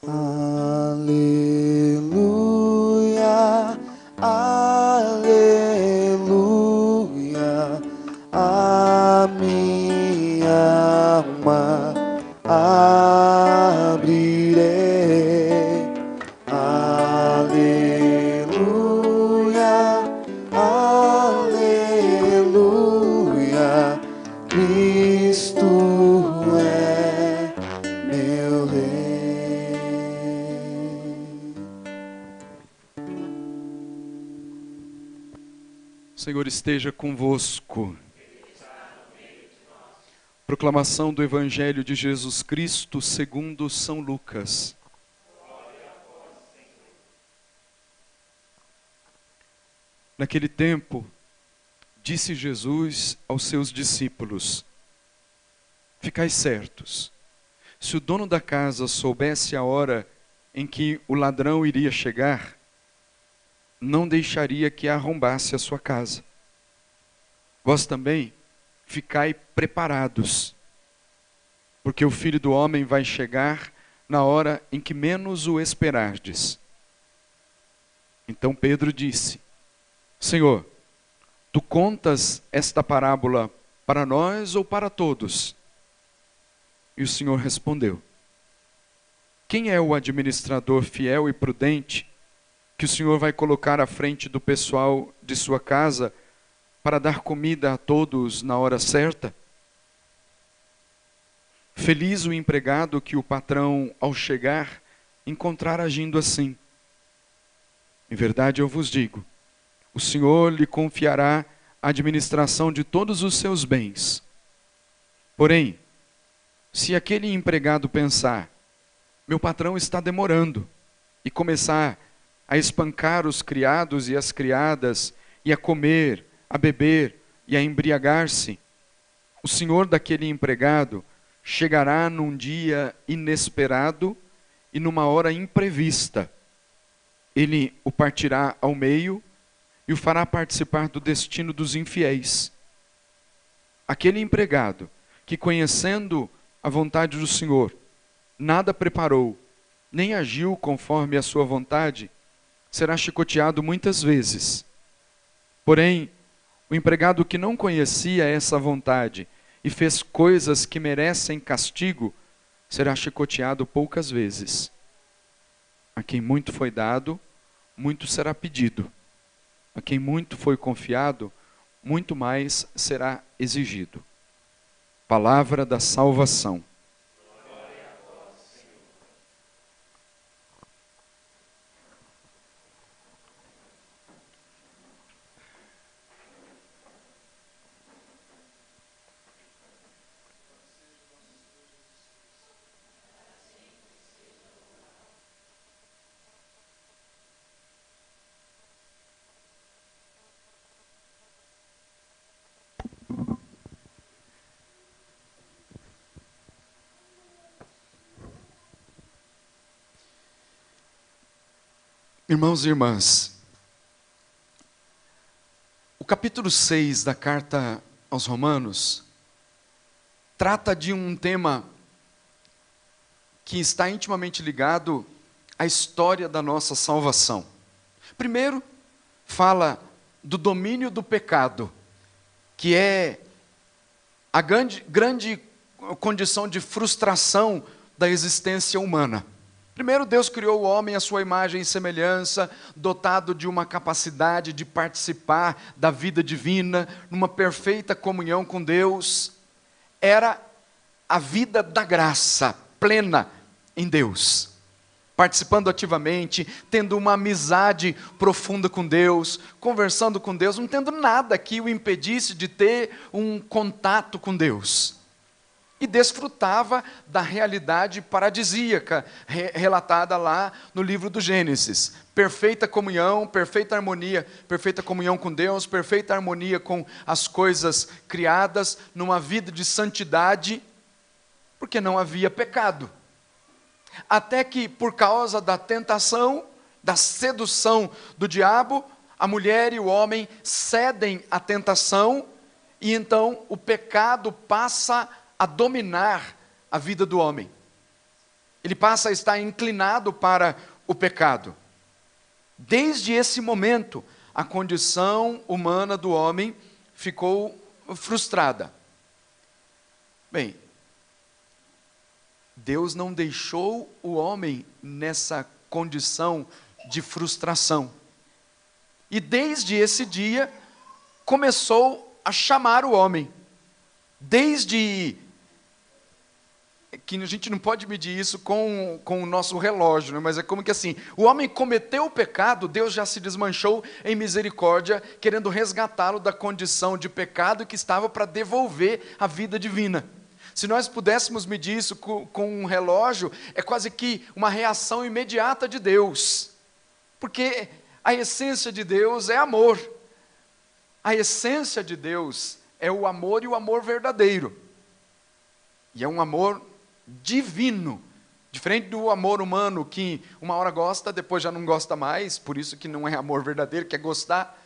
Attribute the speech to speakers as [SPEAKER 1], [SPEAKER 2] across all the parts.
[SPEAKER 1] Aleluia, aleluia, a minha alma abrirei. Aleluia, aleluia, Cristo é meu Rei.
[SPEAKER 2] O Senhor esteja convosco. Proclamação do Evangelho de Jesus Cristo segundo São Lucas. Naquele tempo, disse Jesus aos seus discípulos: ficai certos, se o dono da casa soubesse a hora em que o ladrão iria chegar, não deixaria que arrombasse a sua casa. Vós também ficai preparados, porque o Filho do Homem vai chegar na hora em que menos o esperardes. Então Pedro disse: Senhor, tu contas esta parábola para nós ou para todos? E o Senhor respondeu: quem é o administrador fiel e prudente que o Senhor vai colocar à frente do pessoal de sua casa para dar comida a todos na hora certa? Feliz o empregado que o patrão, ao chegar, encontrar agindo assim. Em verdade eu vos digo, o Senhor lhe confiará a administração de todos os seus bens. Porém, se aquele empregado pensar, meu patrão está demorando, e começar a espancar os criados e as criadas, e a comer, a beber e a embriagar-se, o senhor daquele empregado chegará num dia inesperado e numa hora imprevista. Ele o partirá ao meio e o fará participar do destino dos infiéis. Aquele empregado que, conhecendo a vontade do Senhor, nada preparou, nem agiu conforme a sua vontade, será chicoteado muitas vezes. Porém, o empregado que não conhecia essa vontade e fez coisas que merecem castigo, será chicoteado poucas vezes. A quem muito foi dado, muito será pedido. A quem muito foi confiado, muito mais será exigido. Palavra da salvação. Irmãos e irmãs, o capítulo 6 da carta aos Romanos trata de um tema que está intimamente ligado à história da nossa salvação. Primeiro, fala do domínio do pecado, que é a grande condição de frustração da existência humana. Primeiro, Deus criou o homem à sua imagem e semelhança, dotado de uma capacidade de participar da vida divina, numa perfeita comunhão com Deus. Era a vida da graça plena em Deus, participando ativamente, tendo uma amizade profunda com Deus, conversando com Deus, não tendo nada que o impedisse de ter um contato com Deus. E desfrutava da realidade paradisíaca relatada lá no livro do Gênesis. Perfeita comunhão, perfeita harmonia, perfeita comunhão com Deus, perfeita harmonia com as coisas criadas, numa vida de santidade, porque não havia pecado. Até que, por causa da tentação, da sedução do diabo, a mulher e o homem cedem à tentação, e então o pecado passa a dominar a vida do homem. Ele passa a estar inclinado para o pecado. Desde esse momento, a condição humana do homem ficou frustrada. Bem, Deus não deixou o homem nessa condição de frustração. E desde esse dia, começou a chamar o homem. Desde que a gente não pode medir isso com o nosso relógio, né? Mas é como que assim, o homem cometeu o pecado, Deus já se desmanchou em misericórdia, querendo resgatá-lo da condição de pecado que estava para devolver a vida divina. Se nós pudéssemos medir isso com um relógio, é quase que uma reação imediata de Deus. Porque a essência de Deus é amor. A essência de Deus é o amor e o amor verdadeiro. E é um amor divino. Diferente do amor humano, que uma hora gosta, depois já não gosta mais, por isso que não é amor verdadeiro, que é gostar.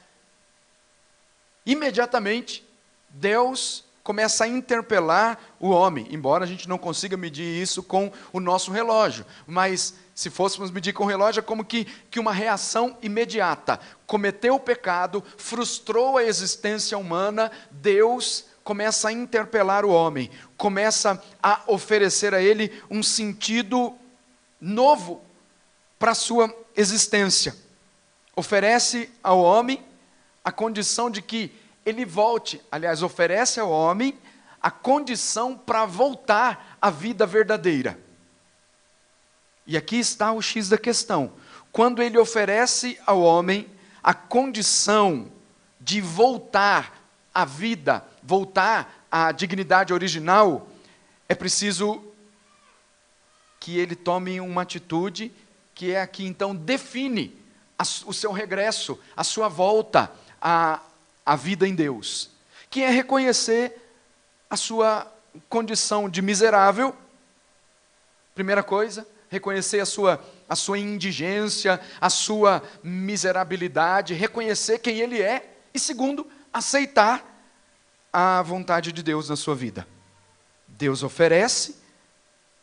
[SPEAKER 2] Imediatamente, Deus começa a interpelar o homem, embora a gente não consiga medir isso com o nosso relógio, mas se fôssemos medir com o relógio, é como que uma reação imediata. Cometeu o pecado, frustrou a existência humana, Deus começa a interpelar o homem, começa a oferecer a ele um sentido novo para a sua existência. Oferece ao homem a condição de que ele volte, aliás, oferece ao homem a condição para voltar à vida verdadeira. E aqui está o X da questão. Quando ele oferece ao homem a condição de voltar à vida, voltar à dignidade original, é preciso que ele tome uma atitude que é a que então define o seu regresso, a sua volta à vida em Deus, que é reconhecer a sua condição de miserável. Primeira coisa, reconhecer a sua indigência, a sua miserabilidade, reconhecer quem ele é. E segundo, aceitar a vontade de Deus na sua vida. Deus oferece,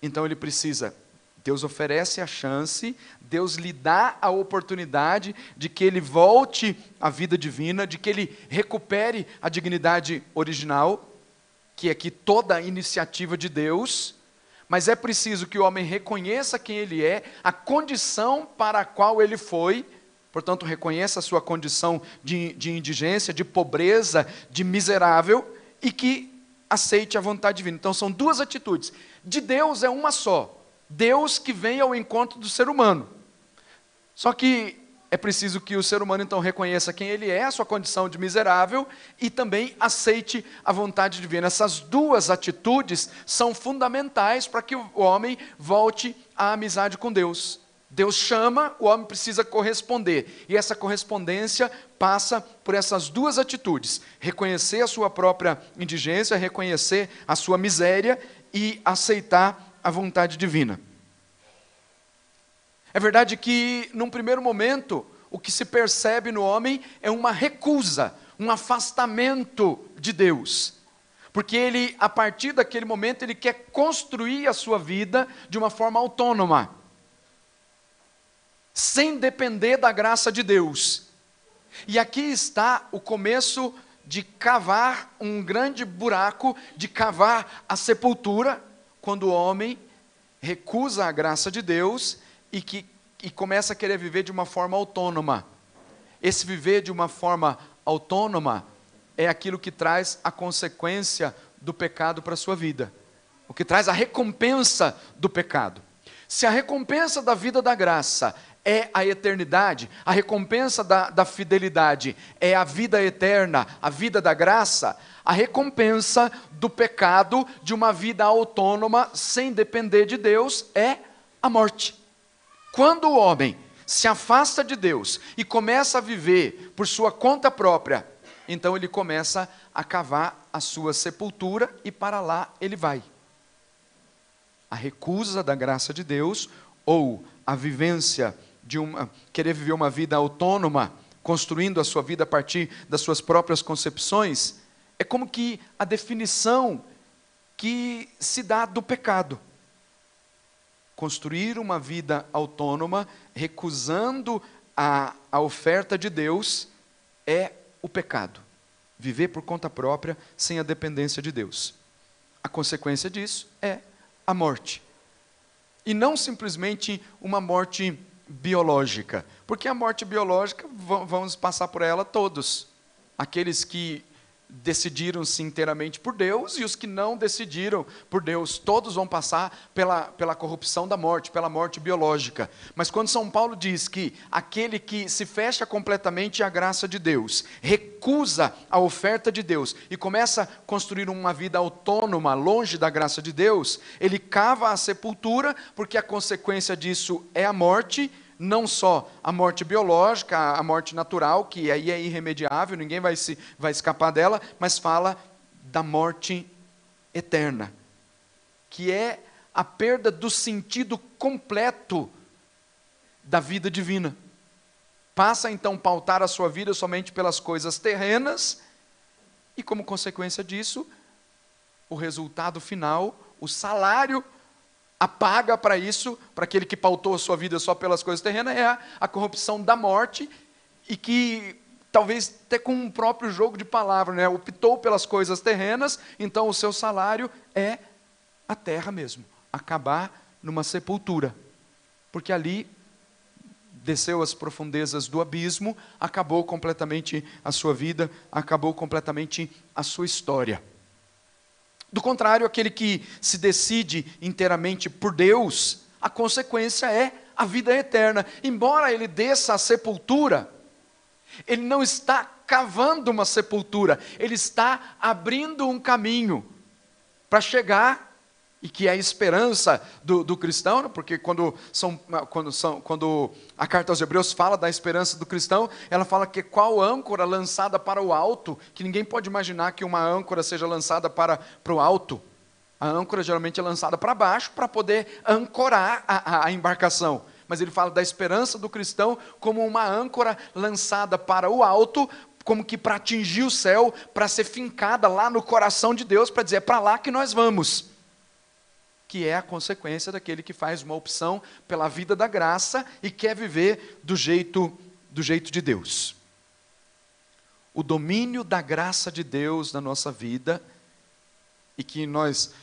[SPEAKER 2] então ele precisa. Deus oferece a chance, Deus lhe dá a oportunidade de que ele volte à vida divina, de que ele recupere a dignidade original, que é aqui toda a iniciativa de Deus, mas é preciso que o homem reconheça quem ele é, a condição para a qual ele foi, portanto, reconheça a sua condição de indigência, de pobreza, de miserável, e que aceite a vontade divina. Então, são duas atitudes. De Deus é uma só. Deus que vem ao encontro do ser humano. Só que é preciso que o ser humano então reconheça quem ele é, a sua condição de miserável, e também aceite a vontade divina. Essas duas atitudes são fundamentais para que o homem volte à amizade com Deus. Deus chama, o homem precisa corresponder. E essa correspondência passa por essas duas atitudes. Reconhecer a sua própria indigência, reconhecer a sua miséria e aceitar a vontade divina. É verdade que, num primeiro momento, o que se percebe no homem é uma recusa, um afastamento de Deus. Porque ele, a partir daquele momento, ele quer construir a sua vida de uma forma autônoma, sem depender da graça de Deus. E aqui está o começo de cavar um grande buraco, de cavar a sepultura, quando o homem recusa a graça de Deus e começa a querer viver de uma forma autônoma. Esse viver de uma forma autônoma é aquilo que traz a consequência do pecado para a sua vida. O que traz a recompensa do pecado. Se a recompensa da vida da graça é a eternidade, a recompensa da fidelidade é a vida eterna, a vida da graça, a recompensa do pecado, de uma vida autônoma, sem depender de Deus, é a morte. Quando o homem se afasta de Deus e começa a viver por sua conta própria, então ele começa a cavar a sua sepultura e para lá ele vai. A recusa da graça de Deus ou a vivência querer viver uma vida autônoma, construindo a sua vida a partir das suas próprias concepções, é como que a definição que se dá do pecado. Construir uma vida autônoma, recusando a oferta de Deus, é o pecado. Viver por conta própria, sem a dependência de Deus. A consequência disso é a morte. E não simplesmente uma morte biológica. Porque a morte biológica, vamos passar por ela todos. Aqueles que decidiram-se inteiramente por Deus e os que não decidiram por Deus, todos vão passar pela corrupção da morte, pela morte biológica. Mas quando São Paulo diz que aquele que se fecha completamente à graça de Deus, recusa a oferta de Deus e começa a construir uma vida autônoma, longe da graça de Deus, ele cava a sepultura, porque a consequência disso é a morte. Não só a morte biológica, a morte natural, que aí é irremediável, ninguém vai escapar dela, mas fala da morte eterna, que é a perda do sentido completo da vida divina. Passa então a pautar a sua vida somente pelas coisas terrenas, e como consequência disso, o resultado final, o salário, a paga para isso, para aquele que pautou a sua vida só pelas coisas terrenas, é a corrupção da morte, e que talvez até com um próprio jogo de palavras, né? Optou pelas coisas terrenas, então o seu salário é a terra mesmo, acabar numa sepultura, porque ali desceu às profundezas do abismo, acabou completamente a sua vida, acabou completamente a sua história. Do contrário, aquele que se decide inteiramente por Deus, a consequência é a vida eterna. Embora ele desça à sepultura, ele não está cavando uma sepultura, ele está abrindo um caminho para chegar, e que é a esperança do cristão, porque quando a carta aos Hebreus fala da esperança do cristão, ela fala que qual âncora lançada para o alto, que ninguém pode imaginar que uma âncora seja lançada para o alto. A âncora geralmente é lançada para baixo, para poder ancorar a embarcação. Mas ele fala da esperança do cristão como uma âncora lançada para o alto, como que para atingir o céu, para ser fincada lá no coração de Deus, para dizer, é para lá que nós vamos. Que é a consequência daquele que faz uma opção pela vida da graça e quer viver do jeito de Deus. O domínio da graça de Deus na nossa vida, e que nós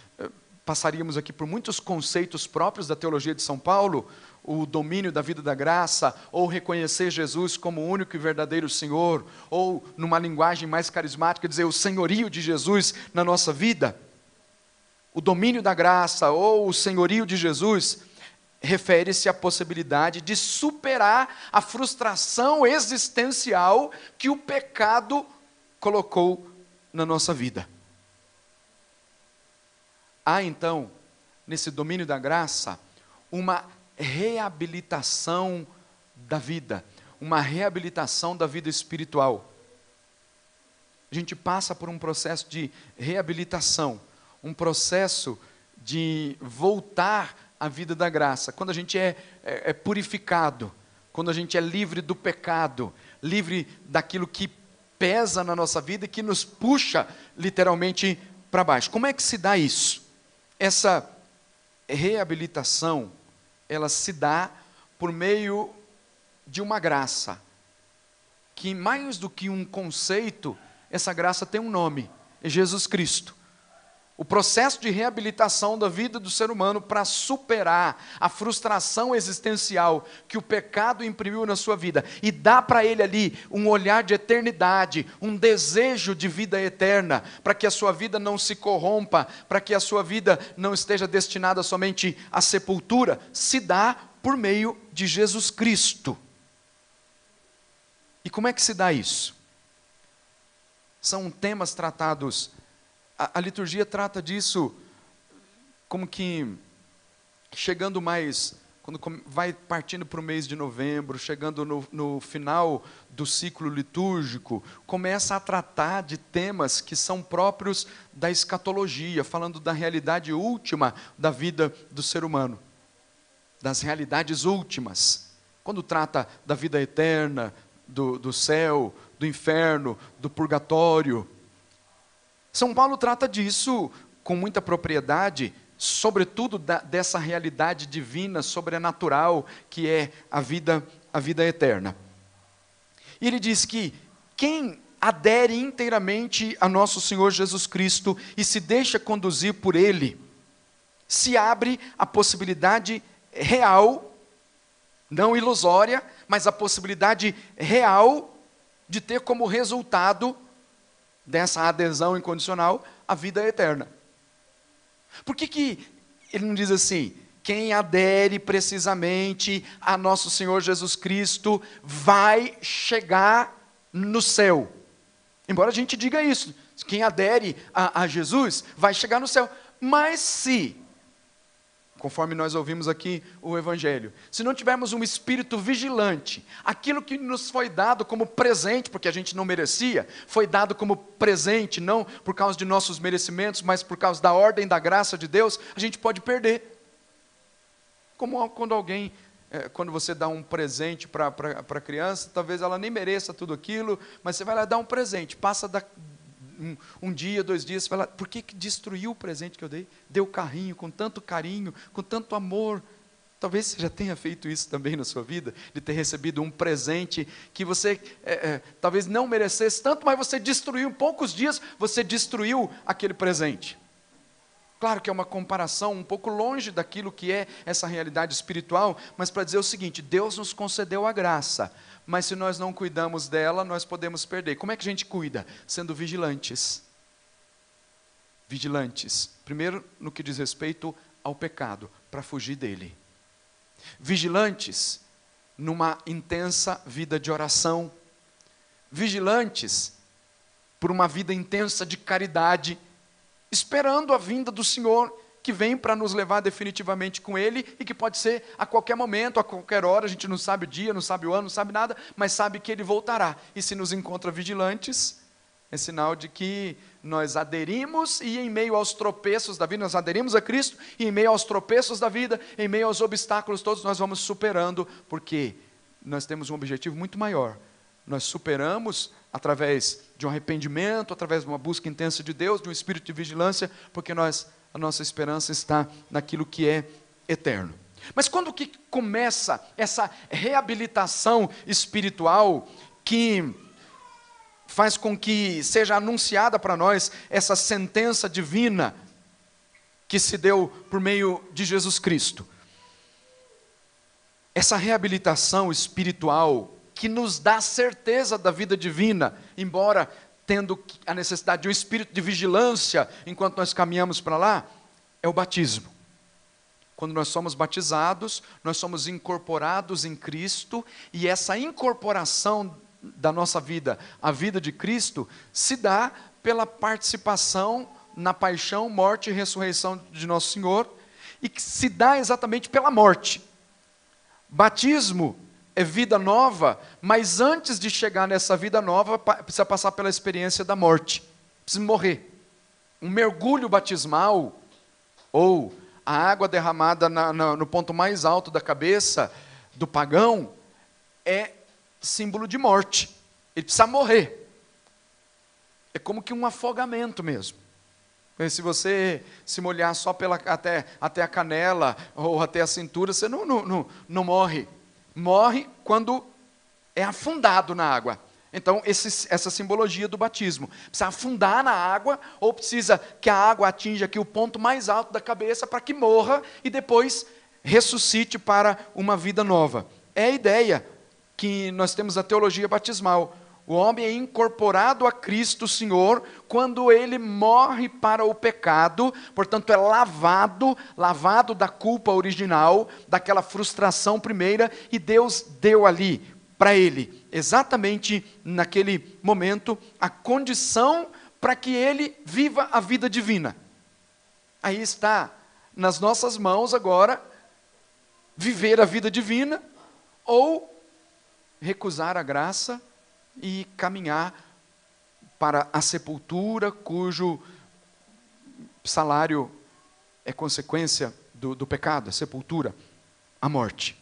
[SPEAKER 2] passaríamos aqui por muitos conceitos próprios da teologia de São Paulo, o domínio da vida da graça, ou reconhecer Jesus como o único e verdadeiro Senhor, ou numa linguagem mais carismática, dizer o senhorio de Jesus na nossa vida. O domínio da graça ou o senhorio de Jesus refere-se à possibilidade de superar a frustração existencial que o pecado colocou na nossa vida. Há então, nesse domínio da graça, uma reabilitação da vida, uma reabilitação da vida espiritual. A gente passa por um processo de reabilitação, um processo de voltar à vida da graça. Quando a gente é purificado, quando a gente é livre do pecado, livre daquilo que pesa na nossa vida e que nos puxa literalmente para baixo. Como é que se dá isso? Essa reabilitação, ela se dá por meio de uma graça, que mais do que um conceito, essa graça tem um nome, é Jesus Cristo. O processo de reabilitação da vida do ser humano para superar a frustração existencial que o pecado imprimiu na sua vida e dá para ele ali um olhar de eternidade, um desejo de vida eterna, para que a sua vida não se corrompa, para que a sua vida não esteja destinada somente à sepultura, se dá por meio de Jesus Cristo. E como é que se dá isso? São temas tratados. A liturgia trata disso como que chegando mais, quando vai partindo para o mês de novembro, chegando no final do ciclo litúrgico, começa a tratar de temas que são próprios da escatologia, falando da realidade última da vida do ser humano, das realidades últimas. Quando trata da vida eterna, do céu, do inferno, do purgatório. São Paulo trata disso com muita propriedade, sobretudo dessa realidade divina, sobrenatural, que é a vida eterna. E ele diz que quem adere inteiramente a nosso Senhor Jesus Cristo e se deixa conduzir por Ele, se abre a possibilidade real, não ilusória, mas a possibilidade real de ter como resultado dessa adesão incondicional a vida eterna. Por que ele não diz assim, quem adere precisamente a nosso Senhor Jesus Cristo vai chegar no céu? Embora a gente diga isso, quem adere a Jesus vai chegar no céu. Mas se, conforme nós ouvimos aqui o Evangelho, se não tivermos um espírito vigilante, aquilo que nos foi dado como presente, porque a gente não merecia, foi dado como presente, não por causa de nossos merecimentos, mas por causa da ordem da graça de Deus, a gente pode perder. Como quando você dá um presente para a criança, talvez ela nem mereça tudo aquilo, mas você vai lá dar um presente, passa um dia, 2 dias, você vai lá, por que destruiu o presente que eu dei? Deu carrinho, com tanto carinho, com tanto amor. Talvez você já tenha feito isso também na sua vida, de ter recebido um presente que você talvez não merecesse tanto, mas você destruiu, em poucos dias você destruiu aquele presente. Claro que é uma comparação um pouco longe daquilo que é essa realidade espiritual, mas para dizer o seguinte, Deus nos concedeu a graça, mas se nós não cuidamos dela, nós podemos perder. Como é que a gente cuida? Sendo vigilantes. Vigilantes. Primeiro, no que diz respeito ao pecado, para fugir dele. Vigilantes, numa intensa vida de oração. Vigilantes, por uma vida intensa de caridade, esperando a vinda do Senhor, que vem para nos levar definitivamente com Ele, e que pode ser a qualquer momento, a qualquer hora, a gente não sabe o dia, não sabe o ano, não sabe nada, mas sabe que Ele voltará. E se nos encontra vigilantes, é sinal de que nós aderimos, e em meio aos tropeços da vida, nós aderimos a Cristo, e em meio aos tropeços da vida, em meio aos obstáculos todos, nós vamos superando, porque nós temos um objetivo muito maior. Nós superamos através de um arrependimento, através de uma busca intensa de Deus, de um espírito de vigilância, porque a nossa esperança está naquilo que é eterno. Mas quando que começa essa reabilitação espiritual que faz com que seja anunciada para nós essa sentença divina que se deu por meio de Jesus Cristo? Essa reabilitação espiritual que nos dá certeza da vida divina, embora tendo a necessidade de um espírito de vigilância enquanto nós caminhamos para lá, é o batismo. Quando nós somos batizados, nós somos incorporados em Cristo, e essa incorporação da nossa vida, a vida de Cristo, se dá pela participação na paixão, morte e ressurreição de nosso Senhor, e que se dá exatamente pela morte. Batismo é vida nova, mas antes de chegar nessa vida nova, precisa passar pela experiência da morte, precisa morrer. Um mergulho batismal, ou a água derramada no ponto mais alto da cabeça do pagão, é símbolo de morte. Ele precisa morrer. É como que um afogamento mesmo. Se você se molhar só até a canela ou até a cintura, você não morre. Morre quando é afundado na água. Então, essa simbologia do batismo. Precisa afundar na água, ou precisa que a água atinja aqui o ponto mais alto da cabeça para que morra e depois ressuscite para uma vida nova. É a ideia que nós temos na teologia batismal. O homem é incorporado a Cristo Senhor quando ele morre para o pecado, portanto é lavado da culpa original, daquela frustração primeira, e Deus deu ali para ele, exatamente naquele momento, a condição para que ele viva a vida divina. Aí está nas nossas mãos agora, viver a vida divina, ou recusar a graça e caminhar para a sepultura, cujo salário é consequência do pecado, a sepultura, a morte.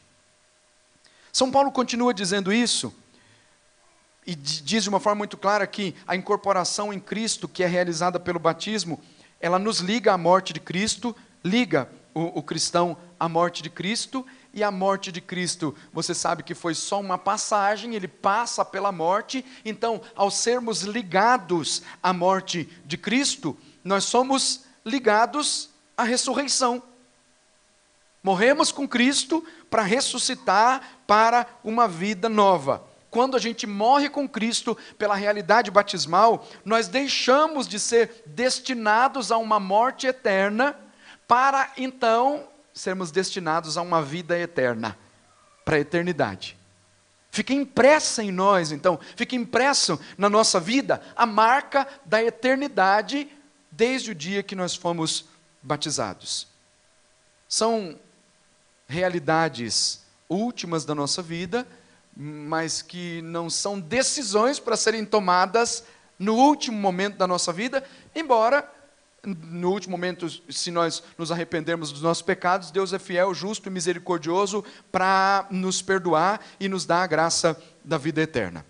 [SPEAKER 2] São Paulo continua dizendo isso, e diz de uma forma muito clara que a incorporação em Cristo, que é realizada pelo batismo, ela nos liga à morte de Cristo, liga o cristão à morte de Cristo, e a morte de Cristo, você sabe que foi só uma passagem, ele passa pela morte. Então, ao sermos ligados à morte de Cristo, nós somos ligados à ressurreição. Morremos com Cristo para ressuscitar para uma vida nova. Quando a gente morre com Cristo pela realidade batismal, nós deixamos de ser destinados a uma morte eterna, para então sermos destinados a uma vida eterna, para a eternidade. Fica impressa em nós, então, fica impresso na nossa vida a marca da eternidade desde o dia que nós fomos batizados. São realidades últimas da nossa vida, mas que não são decisões para serem tomadas no último momento da nossa vida, embora no último momento, se nós nos arrependermos dos nossos pecados, Deus é fiel, justo e misericordioso para nos perdoar e nos dar a graça da vida eterna.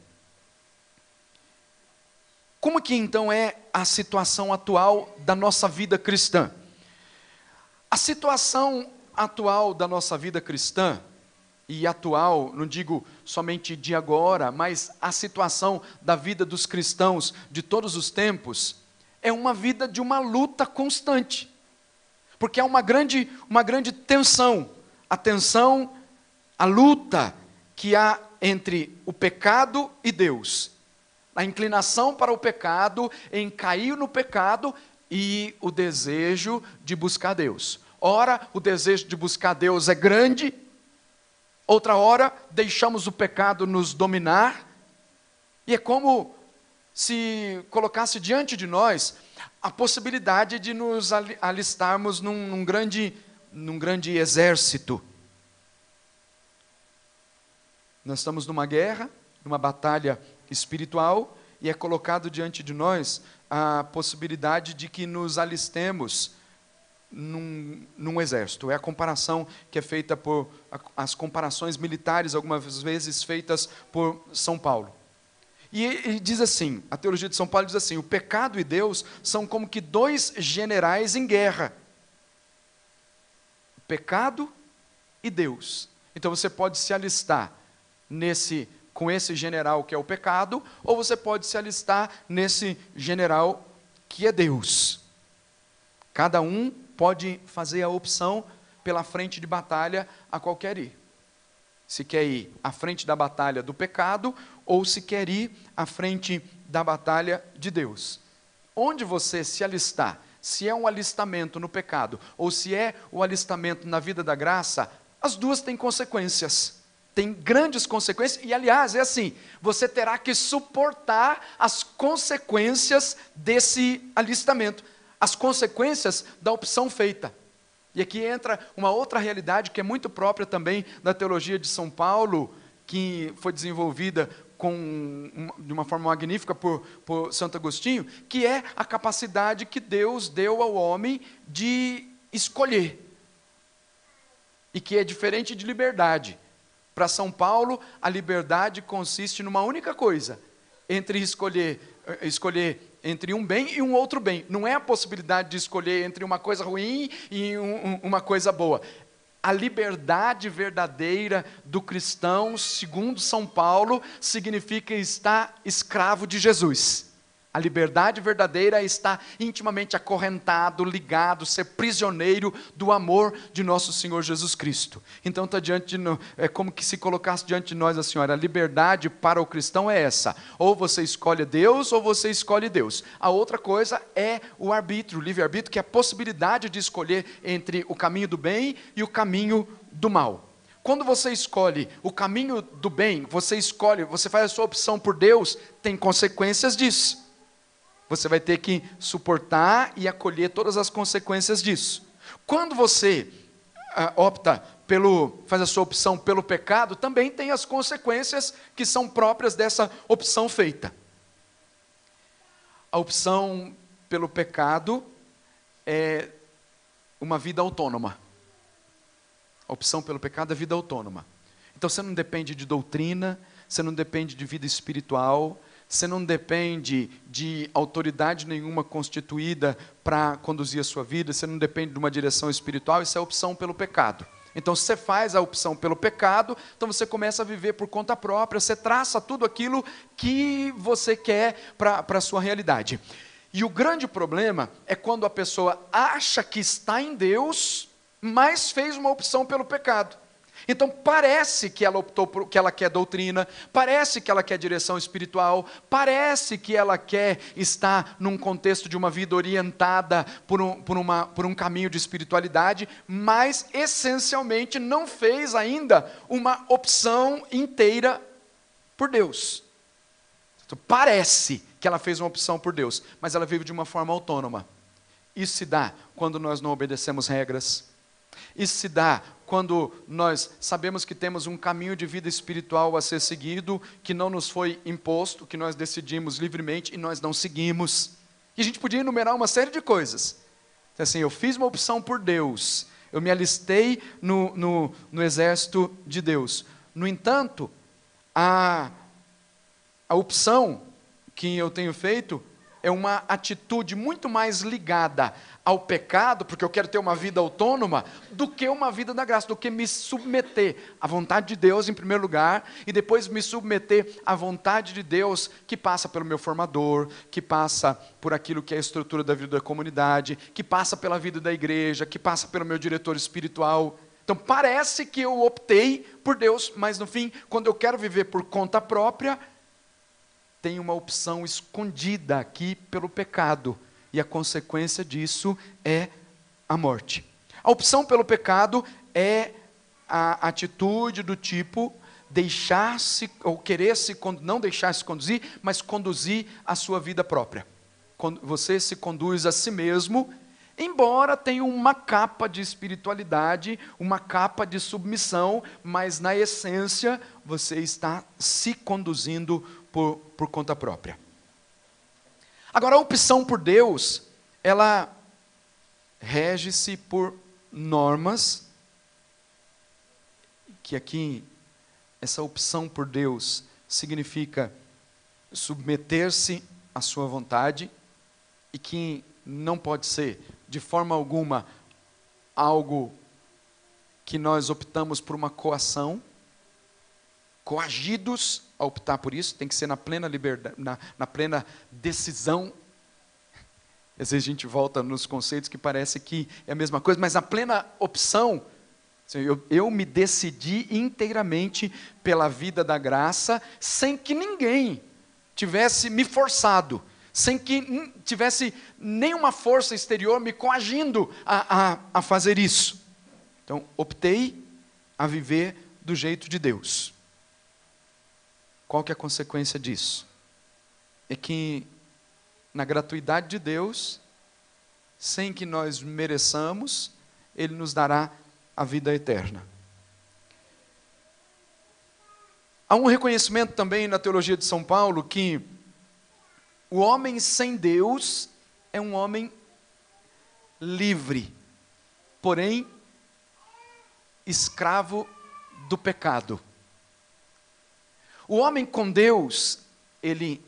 [SPEAKER 2] Como que então é a situação atual da nossa vida cristã? A situação atual da nossa vida cristã, e atual, não digo somente de agora, mas a situação da vida dos cristãos de todos os tempos, é uma vida de uma luta constante, porque há uma grande tensão, a luta que há entre o pecado e Deus, a inclinação para o pecado, em cair no pecado, e o desejo de buscar Deus. Ora, o desejo de buscar Deus é grande, outra hora deixamos o pecado nos dominar, e é como se colocasse diante de nós a possibilidade de nos alistarmos num grande exército. Nós estamos numa guerra, numa batalha espiritual, e é colocado diante de nós a possibilidade de que nos alistemos num exército. É a comparação que é feita por as comparações militares, algumas vezes feitas por São Paulo. E ele diz assim, a teologia de São Paulo diz assim: o pecado e Deus são como que dois generais em guerra. O pecado e Deus. Então você pode se alistar com esse general que é o pecado, ou você pode se alistar nesse general que é Deus. Cada um pode fazer a opção pela frente de batalha a qual quer ir. Se quer ir à frente da batalha do pecado, ou se quer ir à frente da batalha de Deus. Onde você se alistar, se é um alistamento no pecado, ou se é o alistamento na vida da graça, as duas têm consequências. Tem grandes consequências, e aliás, é assim, você terá que suportar as consequências desse alistamento, as consequências da opção feita. E aqui entra uma outra realidade que é muito própria também da teologia de São Paulo, que foi desenvolvida de uma forma magnífica por Santo Agostinho, que é a capacidade que Deus deu ao homem de escolher, e que é diferente de liberdade. Para São Paulo, a liberdade consiste numa única coisa, entre escolher entre um bem e um outro bem. Não é a possibilidade de escolher entre uma coisa ruim e uma coisa boa. A liberdade verdadeira do cristão, segundo São Paulo, significa estar escravo de Jesus. A liberdade verdadeira é estar intimamente acorrentado, ligado, ser prisioneiro do amor de nosso Senhor Jesus Cristo. Então está é como que se colocasse diante de nós a senhora: a liberdade para o cristão é essa: ou você escolhe Deus, ou você escolhe Deus. A outra coisa é o arbítrio, o livre-arbítrio, que é a possibilidade de escolher entre o caminho do bem e o caminho do mal. Quando você escolhe o caminho do bem, você faz a sua opção por Deus, tem consequências disso. Você vai ter que suportar e acolher todas as consequências disso. Quando você faz a sua opção pelo pecado, também tem as consequências que são próprias dessa opção feita. A opção pelo pecado é uma vida autônoma. A opção pelo pecado é vida autônoma. Então você não depende de doutrina, você não depende de vida espiritual, Você não depende de autoridade nenhuma constituída para conduzir a sua vida, você não depende de uma direção espiritual, isso é opção pelo pecado. Então, se você faz a opção pelo pecado, então você começa a viver por conta própria, você traça tudo aquilo que você quer para a sua realidade. E o grande problema é quando a pessoa acha que está em Deus, mas fez uma opção pelo pecado. Então parece que ela optou por que ela quer doutrina, parece que ela quer direção espiritual, parece que ela quer estar num contexto de uma vida orientada por um caminho de espiritualidade, mas essencialmente não fez ainda uma opção inteira por Deus. Então, parece que ela fez uma opção por Deus, mas ela vive de uma forma autônoma. Isso se dá quando nós não obedecemos regras. Isso se dá quando nós sabemos que temos um caminho de vida espiritual a ser seguido, que não nos foi imposto, que nós decidimos livremente e nós não seguimos. E a gente podia enumerar uma série de coisas. Então, assim, eu fiz uma opção por Deus, eu me alistei no exército de Deus. No entanto, a opção que eu tenho feito é uma atitude muito mais ligada ao pecado, porque eu quero ter uma vida autônoma, do que uma vida da graça, do que me submeter à vontade de Deus em primeiro lugar, e depois me submeter à vontade de Deus, que passa pelo meu formador, que passa por aquilo que é a estrutura da vida da comunidade, que passa pela vida da igreja, que passa pelo meu diretor espiritual. Então parece que eu optei por Deus, mas no fim, quando eu quero viver por conta própria, tem uma opção escondida aqui pelo pecado, e a consequência disso é a morte. A opção pelo pecado é a atitude do tipo deixar-se, ou querer-se, não deixar-se conduzir, mas conduzir a sua vida própria. Quando você se conduz a si mesmo, embora tenha uma capa de espiritualidade, uma capa de submissão, mas na essência você está se conduzindo por conta própria. Agora, a opção por Deus, ela rege-se por normas, que aqui, essa opção por Deus significa submeter-se à sua vontade, e que não pode ser, de forma alguma, algo que nós optamos por uma coação, coagidos a optar por isso, tem que ser na plena liberdade, na plena decisão. Às vezes a gente volta nos conceitos que parece que é a mesma coisa, mas a plena opção, eu me decidi inteiramente pela vida da graça, sem que ninguém tivesse me forçado, sem que tivesse nenhuma força exterior me coagindo a fazer isso. Então, optei a viver do jeito de Deus. Qual que é a consequência disso? É que, na gratuidade de Deus, sem que nós mereçamos, Ele nos dará a vida eterna. Há um reconhecimento também na teologia de São Paulo que o homem sem Deus é um homem livre, porém escravo do pecado. O homem com Deus, ele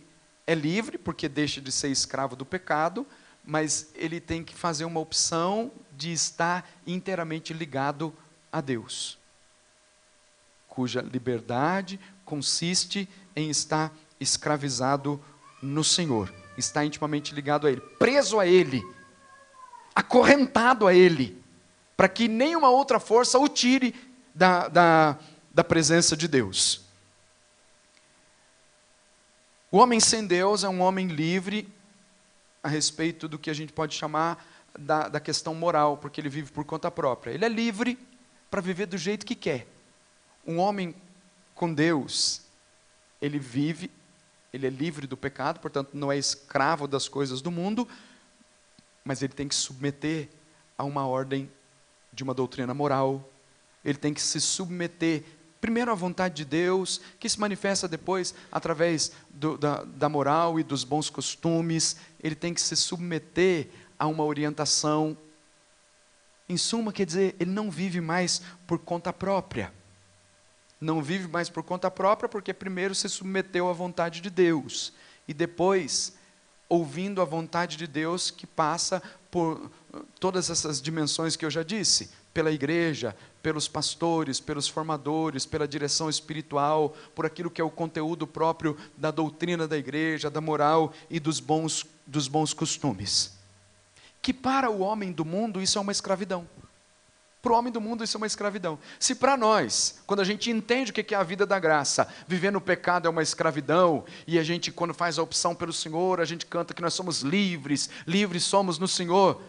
[SPEAKER 2] é livre, porque deixa de ser escravo do pecado, mas ele tem que fazer uma opção de estar inteiramente ligado a Deus, cuja liberdade consiste em estar escravizado no Senhor, estar intimamente ligado a Ele, preso a Ele, acorrentado a Ele, para que nenhuma outra força o tire da presença de Deus. O homem sem Deus é um homem livre a respeito do que a gente pode chamar da questão moral, porque ele vive por conta própria. Ele é livre para viver do jeito que quer. Um homem com Deus, ele vive, ele é livre do pecado, portanto não é escravo das coisas do mundo, mas ele tem que se submeter a uma ordem de uma doutrina moral. Ele tem que se submeter primeiro à vontade de Deus, que se manifesta depois através da moral e dos bons costumes. Ele tem que se submeter a uma orientação. Em suma, quer dizer, ele não vive mais por conta própria. Não vive mais por conta própria porque primeiro se submeteu à vontade de Deus. e depois ouvindo a vontade de Deus que passa por todas essas dimensões que eu já disse, pela igreja, pelos pastores, pelos formadores, pela direção espiritual, por aquilo que é o conteúdo próprio da doutrina da igreja, da moral e dos bons costumes. Que para o homem do mundo isso é uma escravidão. Para o homem do mundo isso é uma escravidão. Se para nós, quando a gente entende o que é a vida da graça, viver no pecado é uma escravidão, e a gente quando faz a opção pelo Senhor, a gente canta que nós somos livres, livres somos no Senhor.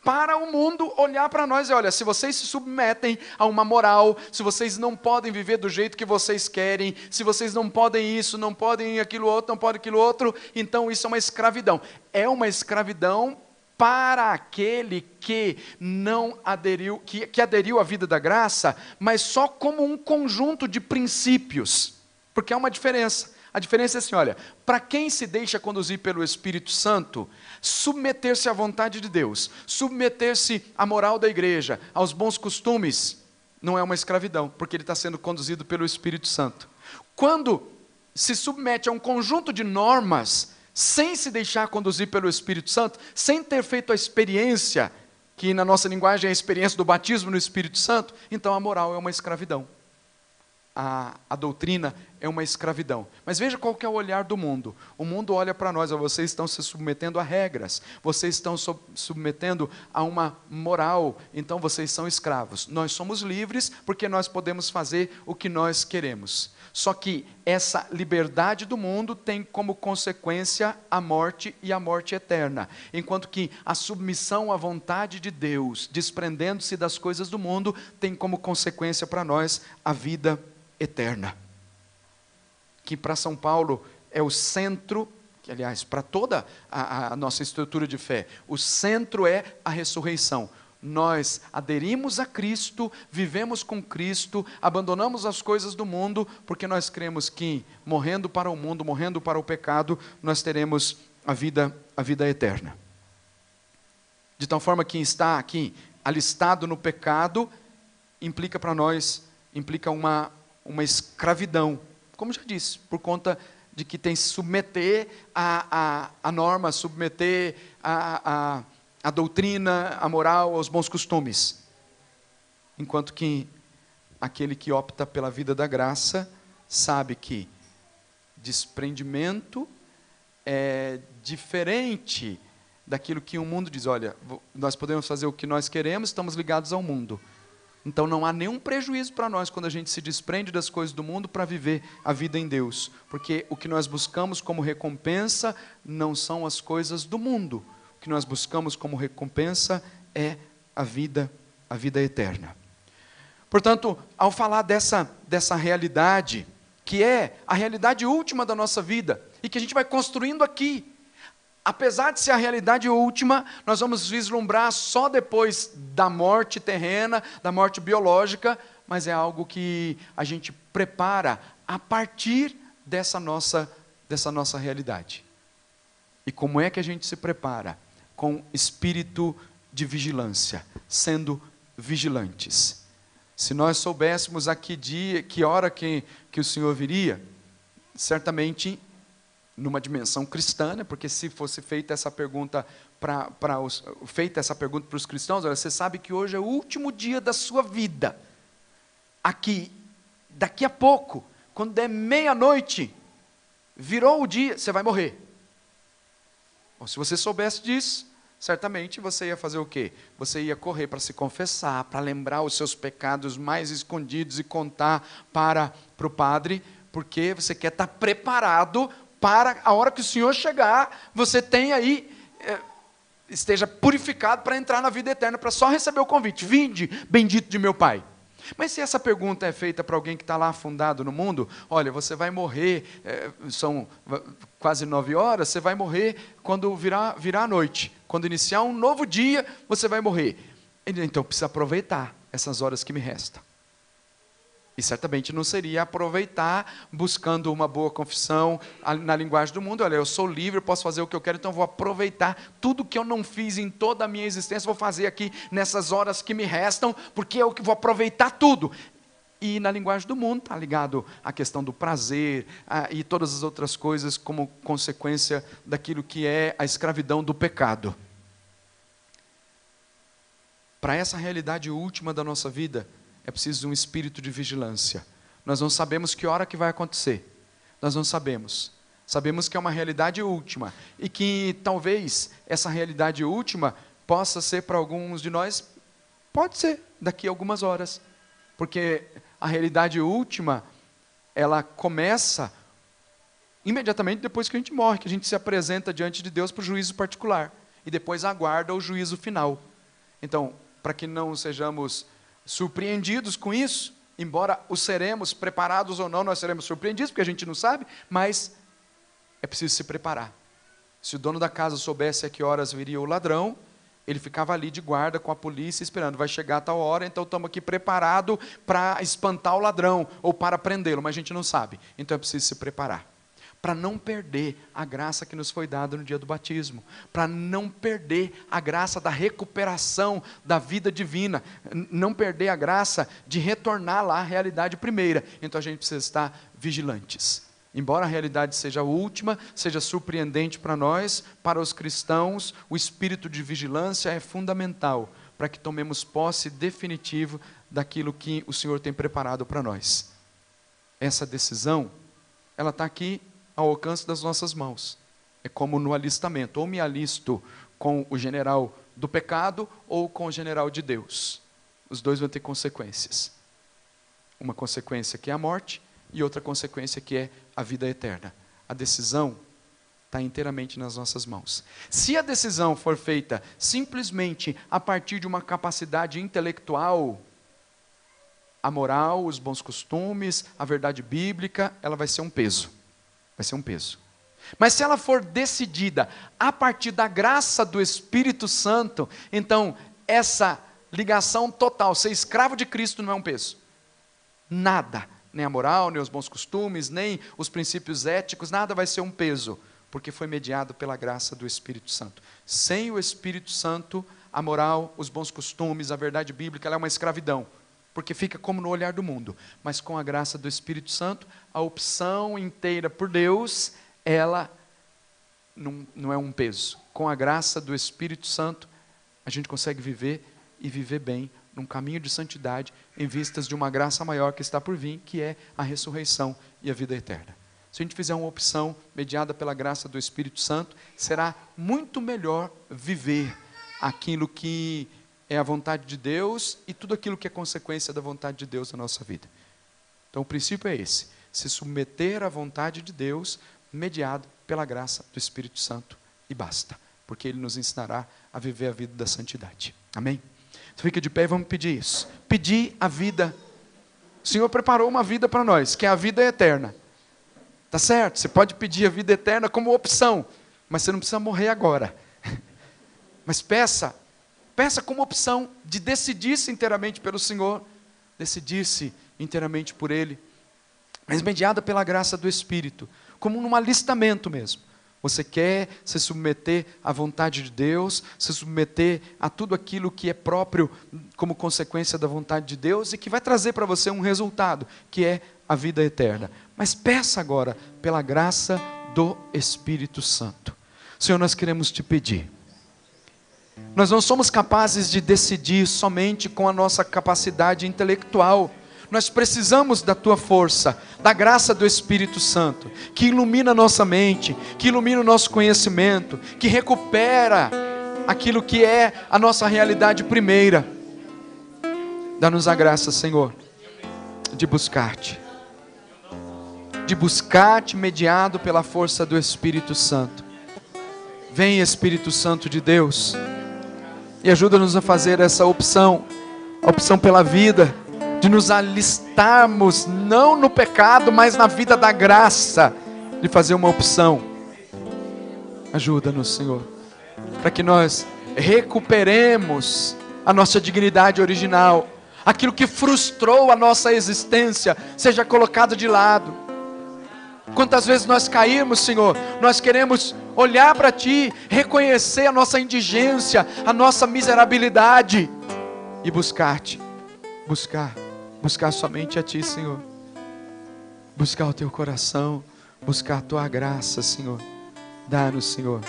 [SPEAKER 2] Para o mundo olhar para nós e olha, se vocês se submetem a uma moral, se vocês não podem viver do jeito que vocês querem, se vocês não podem isso, não podem aquilo outro, não podem aquilo outro, então isso é uma escravidão. É uma escravidão para aquele que não aderiu, que aderiu à vida da graça, mas só como um conjunto de princípios, porque há uma diferença. A diferença é assim, olha, para quem se deixa conduzir pelo Espírito Santo, submeter-se à vontade de Deus, submeter-se à moral da igreja, aos bons costumes, não é uma escravidão, porque ele está sendo conduzido pelo Espírito Santo. Quando se submete a um conjunto de normas, sem se deixar conduzir pelo Espírito Santo, sem ter feito a experiência, que na nossa linguagem é a experiência do batismo no Espírito Santo, então a moral é uma escravidão. A doutrina é uma escravidão. Mas veja qual que é o olhar do mundo. O mundo olha para nós, vocês estão se submetendo a regras, vocês estão submetendo a uma moral, então vocês são escravos. Nós somos livres porque nós podemos fazer o que nós queremos. Só que essa liberdade do mundo tem como consequência a morte e a morte eterna. Enquanto que a submissão à vontade de Deus, desprendendo-se das coisas do mundo, tem como consequência para nós a vida eterna. Que para São Paulo é o centro, que aliás, para toda a nossa estrutura de fé, o centro é a ressurreição. Nós aderimos a Cristo, vivemos com Cristo, abandonamos as coisas do mundo, porque nós cremos que, morrendo para o mundo, morrendo para o pecado, nós teremos a vida eterna. De tal forma que está aqui, alistado no pecado, implica para nós, implica uma escravidão, como já disse, por conta de que tem que se submeter à norma, submeter a doutrina, a moral, aos bons costumes. Enquanto que aquele que opta pela vida da graça sabe que desprendimento é diferente daquilo que o mundo diz. Olha, nós podemos fazer o que nós queremos, estamos ligados ao mundo. Então não há nenhum prejuízo para nós quando a gente se desprende das coisas do mundo para viver a vida em Deus. Porque o que nós buscamos como recompensa não são as coisas do mundo. O que nós buscamos como recompensa é a vida eterna. Portanto, ao falar dessa realidade, que é a realidade última da nossa vida, e que a gente vai construindo aqui, apesar de ser a realidade última, nós vamos vislumbrar só depois da morte terrena, da morte biológica, mas é algo que a gente prepara a partir dessa nossa realidade. E como é que a gente se prepara? Com espírito de vigilância, sendo vigilantes. Se nós soubéssemos a que hora que o Senhor viria, certamente numa dimensão cristã, né? Porque se fosse feita essa pergunta para os cristãos, olha, você sabe que hoje é o último dia da sua vida. Aqui, daqui a pouco, quando der meia-noite, virou o dia, você vai morrer. Bom, se você soubesse disso, certamente você ia fazer o quê? Você ia correr para se confessar, para lembrar os seus pecados mais escondidos e contar para o padre, porque você quer estar preparado para a hora que o Senhor chegar, você tenha aí, esteja purificado para entrar na vida eterna, para só receber o convite. Vinde, bendito de meu Pai. Mas se essa pergunta é feita para alguém que está lá afundado no mundo, olha, você vai morrer, são quase 9 horas, você vai morrer quando virar a noite. Quando iniciar um novo dia, você vai morrer. Então precisa aproveitar essas horas que me restam. E certamente não seria aproveitar buscando uma boa confissão na linguagem do mundo. Olha, eu sou livre, eu posso fazer o que eu quero, então eu vou aproveitar tudo que eu não fiz em toda a minha existência, vou fazer aqui nessas horas que me restam, porque eu vou aproveitar tudo. E na linguagem do mundo está ligado à questão do prazer e todas as outras coisas como consequência daquilo que é a escravidão do pecado. Para essa realidade última da nossa vida, é preciso um espírito de vigilância. Nós não sabemos que hora que vai acontecer. Nós não sabemos. Sabemos que é uma realidade última. E que talvez essa realidade última possa ser para alguns de nós, pode ser, daqui a algumas horas. Porque a realidade última, ela começa imediatamente depois que a gente morre, que a gente se apresenta diante de Deus para o juízo particular. E depois aguarda o juízo final. Então, para que não sejamos surpreendidos com isso, embora o seremos, preparados ou não, nós seremos surpreendidos, porque a gente não sabe, mas é preciso se preparar. Se o dono da casa soubesse a que horas viria o ladrão, ele ficava ali de guarda com a polícia esperando, vai chegar a tal hora, então estamos aqui preparados para espantar o ladrão, ou para prendê-lo, mas a gente não sabe, então é preciso se preparar. Para não perder a graça que nos foi dada no dia do batismo, para não perder a graça da recuperação da vida divina, não perder a graça de retornar lá à realidade primeira. Então a gente precisa estar vigilantes. Embora a realidade seja a última, seja surpreendente para nós, para os cristãos, o espírito de vigilância é fundamental para que tomemos posse definitiva daquilo que o Senhor tem preparado para nós. Essa decisão, ela está aqui ao alcance das nossas mãos. É como no alistamento, ou me alisto com o general do pecado ou com o general de Deus. Os dois vão ter consequências. Uma consequência que é a morte e outra consequência que é a vida eterna. A decisão está inteiramente nas nossas mãos. Se a decisão for feita simplesmente a partir de uma capacidade intelectual, a moral, os bons costumes, a verdade bíblica, ela vai ser um peso. Vai ser um peso. Mas se ela for decidida a partir da graça do Espírito Santo, então essa ligação total, ser escravo de Cristo não é um peso. Nada, nem a moral, nem os bons costumes, nem os princípios éticos, nada vai ser um peso, porque foi mediado pela graça do Espírito Santo. Sem o Espírito Santo, a moral, os bons costumes, a verdade bíblica, ela é uma escravidão. Porque fica como no olhar do mundo. Mas com a graça do Espírito Santo, a opção inteira por Deus, ela não é um peso. Com a graça do Espírito Santo, a gente consegue viver e viver bem num caminho de santidade, em vistas de uma graça maior que está por vir, que é a ressurreição e a vida eterna. Se a gente fizer uma opção mediada pela graça do Espírito Santo, será muito melhor viver aquilo que é a vontade de Deus e tudo aquilo que é consequência da vontade de Deus na nossa vida. Então o princípio é esse, se submeter à vontade de Deus, mediado pela graça do Espírito Santo, e basta, porque Ele nos ensinará a viver a vida da santidade. Amém? Então fica de pé e vamos pedir isso. Pedir a vida. O Senhor preparou uma vida para nós, que é a vida eterna. Tá certo? Você pode pedir a vida eterna como opção, mas você não precisa morrer agora. Mas peça como opção de decidir-se inteiramente pelo Senhor, decidir-se inteiramente por Ele, mas mediada pela graça do Espírito, como num alistamento mesmo. Você quer se submeter à vontade de Deus, se submeter a tudo aquilo que é próprio como consequência da vontade de Deus e que vai trazer para você um resultado, que é a vida eterna. Mas peça agora pela graça do Espírito Santo. Senhor, nós queremos te pedir. Nós não somos capazes de decidir somente com a nossa capacidade intelectual. Nós precisamos da tua força, da graça do Espírito Santo, que ilumina a nossa mente, que ilumina o nosso conhecimento, que recupera aquilo que é a nossa realidade primeira. Dá-nos a graça, Senhor, de buscar-te mediado pela força do Espírito Santo. Vem, Espírito Santo de Deus, e ajuda-nos a fazer essa opção, a opção pela vida, de nos alistarmos, não no pecado, mas na vida da graça, de fazer uma opção. Ajuda-nos, Senhor, para que nós recuperemos a nossa dignidade original, aquilo que frustrou a nossa existência, seja colocado de lado. Quantas vezes nós caímos, Senhor, nós queremos olhar para Ti, reconhecer a nossa indigência, a nossa miserabilidade, e buscar-te, buscar Buscar somente a Ti, Senhor. Buscar o Teu coração, buscar a Tua graça, Senhor. Dá-nos, Senhor,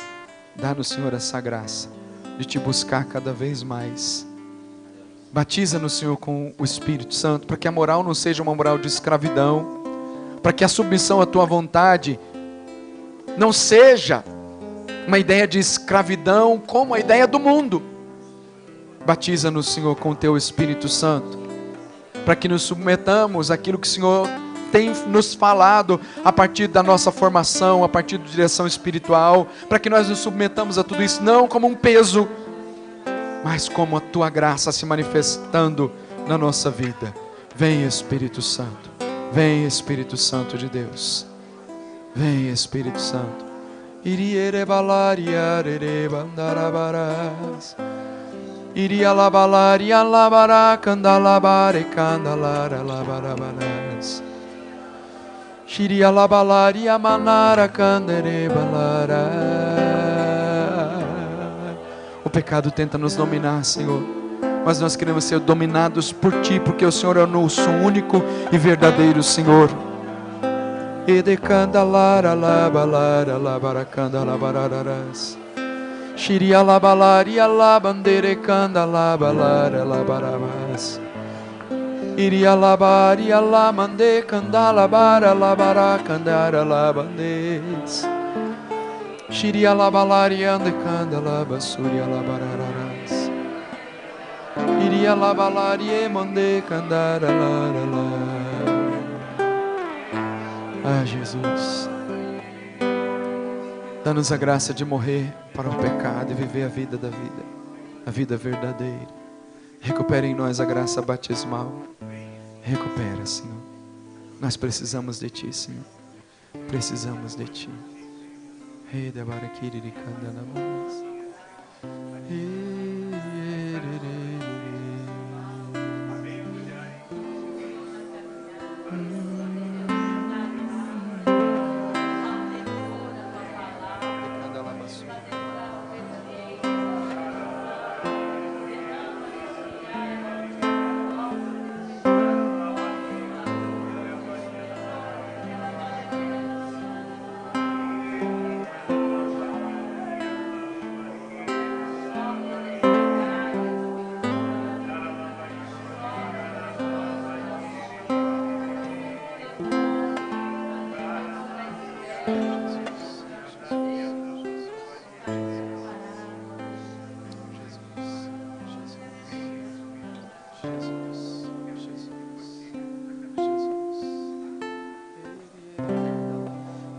[SPEAKER 2] essa graça de Te buscar cada vez mais. Batiza-nos, Senhor, com o Espírito Santo, para que a moral não seja uma moral de escravidão, para que a submissão à Tua vontade não seja uma ideia de escravidão como a ideia do mundo. Batiza-nos, Senhor, com o Teu Espírito Santo, para que nos submetamos àquilo que o Senhor tem nos falado a partir da nossa formação, a partir da direção espiritual, para que nós nos submetamos a tudo isso, não como um peso, mas como a Tua graça se manifestando na nossa vida. Vem, Espírito Santo. Vem, Espírito Santo de Deus. Vem, Espírito Santo. Iria labalaria labara candalabare candalara labarabaras. Shiria labalaria manara candere balara. O pecado tenta nos dominar, Senhor, mas nós queremos ser dominados por Ti, porque o Senhor é o nosso único e verdadeiro Senhor. Ede candalara labalara labara candalabararas. Shiria labalaria labandere candalabalara labaramas. Iria labaria lamande candalabara labara candara labandes. Shiria labalaria ande candalabasuria labararas. Iria labalaria mande candara la. Ah, Jesus, dá-nos a graça de morrer para o pecado e viver a vida da vida, a vida verdadeira. Recupera em nós a graça batismal. Recupera, Senhor. Nós precisamos de Ti, Senhor. Precisamos de Ti.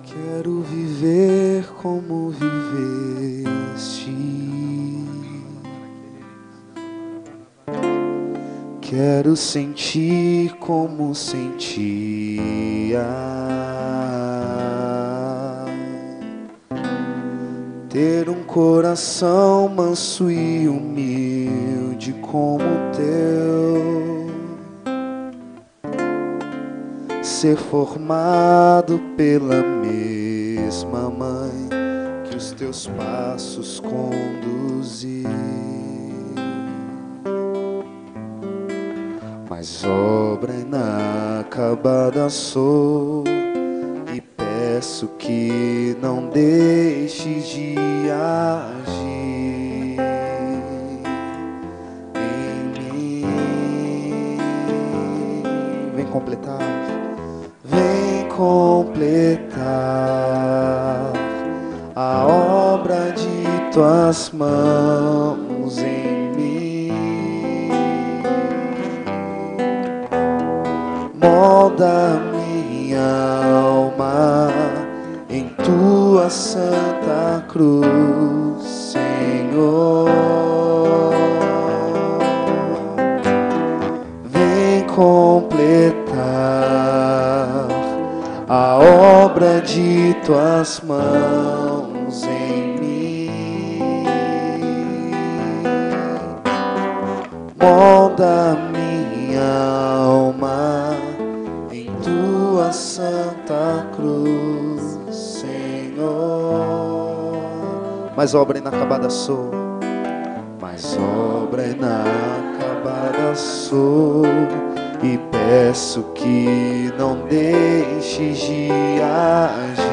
[SPEAKER 1] Quero viver como viveste. Quero sentir como sentia. Ter um coração manso e humilde como o teu. Ser formado pela mesma mãe que os teus passos conduzir. Mas obra inacabada sou e peço que não deixes de agir em mim. Vem completar. Vem completar a obra de Tuas mãos em mim. Molda minha alma em Tua santa cruz, Senhor. Vem completar a obra de Tuas mãos em mim. Molda minha alma em Tua santa cruz, Senhor. Mas obra inacabada sou, mas obra inacabada sou e peço que não deixes de agir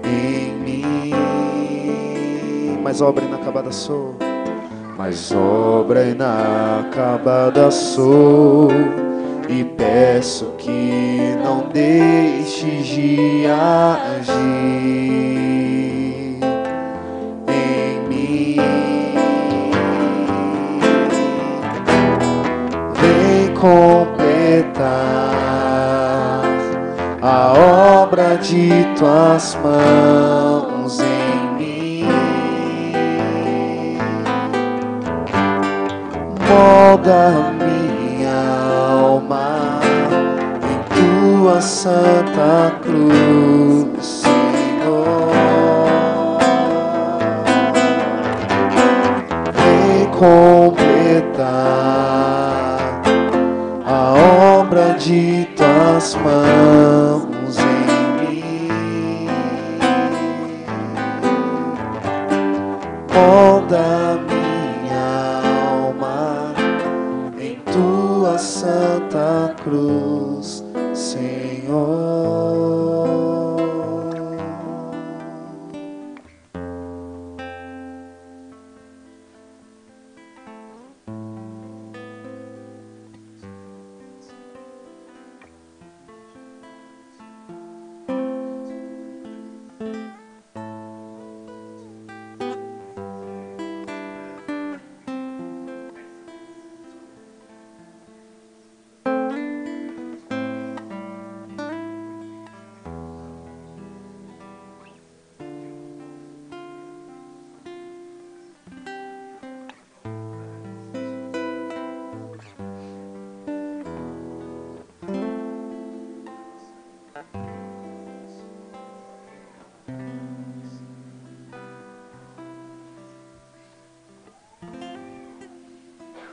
[SPEAKER 1] em mim. Mas obra inacabada sou, mas obra inacabada sou, e peço que não deixes de agir em mim. Vem completar a obra de tuas mãos em mim. Molda minha alma em tua santa cruz, Senhor. Vem completar a obra de tuas mãos em mim. Molda minha alma em tua santa cruz, Senhor.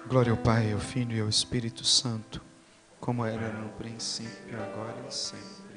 [SPEAKER 2] Glória ao Pai, ao Filho e ao Espírito Santo, como era no princípio, agora e sempre.